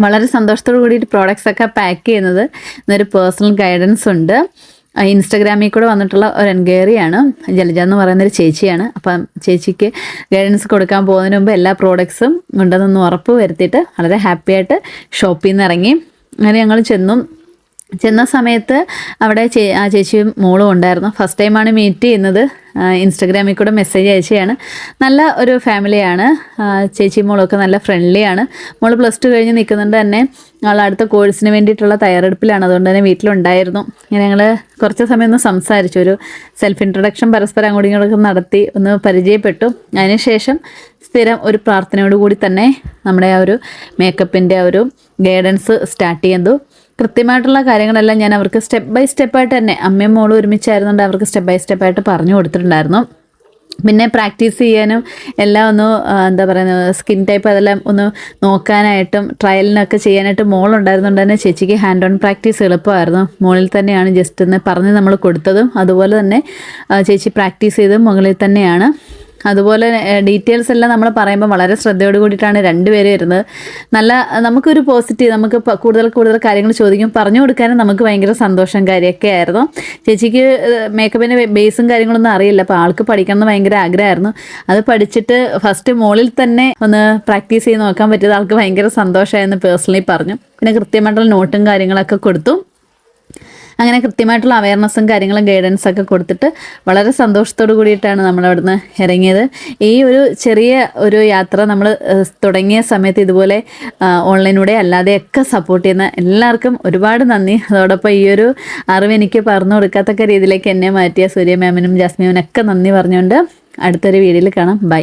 വളരെ സന്തോഷത്തോടു കൂടിയിട്ട് പ്രോഡക്റ്റ്സ് ഒക്കെ പാക്ക് ചെയ്യുന്നത് എന്നൊരു പേഴ്സണൽ ഗൈഡൻസ് ഉണ്ട്. ഇൻസ്റ്റഗ്രാമിൽ കൂടെ വന്നിട്ടുള്ള ഒരു എൻക്വയറിയാണ്. ജലജ എന്ന് പറയുന്നൊരു ചേച്ചിയാണ്. അപ്പം ചേച്ചിക്ക് ഗൈഡൻസ് കൊടുക്കാൻ പോകുന്നതിന് മുമ്പ് എല്ലാ പ്രോഡക്ട്സും ഉണ്ടെന്നൊന്ന് ഉറപ്പ് വരുത്തിയിട്ട് വളരെ ഹാപ്പി ആയിട്ട് ഷോപ്പിൽ നിന്ന് ഇറങ്ങി. അങ്ങനെ ഞങ്ങൾ ചെന്ന സമയത്ത് അവിടെ ആ ചേച്ചിയും മോളും ഉണ്ടായിരുന്നു. ഫസ്റ്റ് ടൈമാണ് മീറ്റ് ചെയ്യുന്നത്. ഇൻസ്റ്റഗ്രാമിൽ കൂടെ മെസ്സേജ് അയച്ചതാണ്. നല്ല ഒരു ഫാമിലിയാണ്. ചേച്ചി മോളൊക്കെ നല്ല ഫ്രണ്ട്ലിയാണ്. മോൾ +2 കഴിഞ്ഞ് നിൽക്കുന്നുണ്ട് തന്നെ ആൾ അടുത്ത കോഴ്സിന് വേണ്ടിയിട്ടുള്ള തയ്യാറെടുപ്പിലാണ്. അതുകൊണ്ട് തന്നെ വീട്ടിലുണ്ടായിരുന്നു. ഇങ്ങനെ ഞങ്ങൾ കുറച്ച് സമയം ഒന്ന് സംസാരിച്ചു. ഒരു സെൽഫ് ഇൻട്രൊഡക്ഷൻ പരസ്പരം അങ്ങോട്ടും ഇങ്ങോട്ടും നടത്തി ഒന്ന് പരിചയപ്പെട്ടു. അതിനുശേഷം സ്ഥിരം ഒരു പ്രാർത്ഥനയോടുകൂടി തന്നെ നമ്മുടെ ആ ഒരു മേക്കപ്പിൻ്റെ ആ ഒരു ഗൈഡൻസ് സ്റ്റാർട്ട് ചെയ്തു. കൃത്യമായിട്ടുള്ള കാര്യങ്ങളെല്ലാം ഞാൻ അവർക്ക് സ്റ്റെപ്പ് ബൈ സ്റ്റെപ്പായിട്ട് തന്നെ, അമ്മയും മോളും ഒരുമിച്ചായിരുന്നുകൊണ്ട് അവർക്ക് സ്റ്റെപ്പ് ബൈ സ്റ്റെപ്പായിട്ട് പറഞ്ഞു കൊടുത്തിട്ടുണ്ടായിരുന്നു. പിന്നെ പ്രാക്ടീസ് ചെയ്യാനും എല്ലാം ഒന്ന് എന്താ പറയുന്നത്, സ്കിൻ ടൈപ്പ് അതെല്ലാം ഒന്ന് നോക്കാനായിട്ടും ട്രയലിനൊക്കെ ചെയ്യാനായിട്ട് മോളുണ്ടായിരുന്നുകൊണ്ട് തന്നെ ചേച്ചിക്ക് ഹാൻഡ് ഓൺ പ്രാക്ടീസ് എളുപ്പമായിരുന്നു. മോളിൽ തന്നെയാണ് ജസ്റ്റ് ഒന്ന് പറഞ്ഞ് നമ്മൾ കൊടുത്തതും. അതുപോലെ തന്നെ ചേച്ചി പ്രാക്ടീസ് ചെയ്തതും മുകളിൽ തന്നെയാണ്. അതുപോലെ ഡീറ്റെയിൽസ് എല്ലാം നമ്മൾ പറയുമ്പോൾ വളരെ ശ്രദ്ധയോട് കൂടിയിട്ടാണ് രണ്ടുപേരും ഇരുന്നത്. നല്ല നമുക്കൊരു പോസിറ്റീവ്, നമുക്ക് കൂടുതൽ കാര്യങ്ങൾ ചോദിക്കും, പറഞ്ഞു കൊടുക്കാനും നമുക്ക് ഭയങ്കര സന്തോഷം കാര്യമൊക്കെ ആയിരുന്നു. ചേച്ചിക്ക് മേക്കപ്പിൻ്റെ ബേസും കാര്യങ്ങളൊന്നും അറിയില്ല. അപ്പോൾ ആൾക്ക് പഠിക്കണം എന്ന് ഭയങ്കര ആഗ്രഹമായിരുന്നു. അത് പഠിച്ചിട്ട് ഫസ്റ്റ് മോളിൽ തന്നെ ഒന്ന് പ്രാക്ടീസ് ചെയ്ത് നോക്കാൻ പറ്റിയത് ആൾക്ക് ഭയങ്കര സന്തോഷമായെന്ന് പേഴ്സണലി പറഞ്ഞു. പിന്നെ കൃത്യമായിട്ടുള്ള നോട്ടും കാര്യങ്ങളൊക്കെ കൊടുത്തു. അങ്ങനെ കൃത്യമായിട്ടുള്ള അവയർനെസ്സും കാര്യങ്ങളും ഗൈഡൻസൊക്കെ കൊടുത്തിട്ട് വളരെ സന്തോഷത്തോടു കൂടിയിട്ടാണ് നമ്മൾ അവിടുന്ന് ഇറങ്ങിയത്. ഈ ഒരു ചെറിയ ഒരു യാത്ര നമ്മൾ തുടങ്ങിയ സമയത്ത് ഇതുപോലെ ഓൺലൈനിലൂടെ അല്ലാതെയൊക്കെ സപ്പോർട്ട് ചെയ്യുന്ന എല്ലാവർക്കും ഒരുപാട് നന്ദി. അതോടൊപ്പം ഈ ഒരു അറിവ് എനിക്ക് പറഞ്ഞു കൊടുക്കത്തക്ക രീതിയിലേക്ക് എന്നെ മാറ്റിയ സൂര്യ മാമിനും ജാസ്മിനും ഒക്കെ നന്ദി പറഞ്ഞുകൊണ്ട് അടുത്തൊരു വീഡിയോയിൽ കാണാം. ബൈ.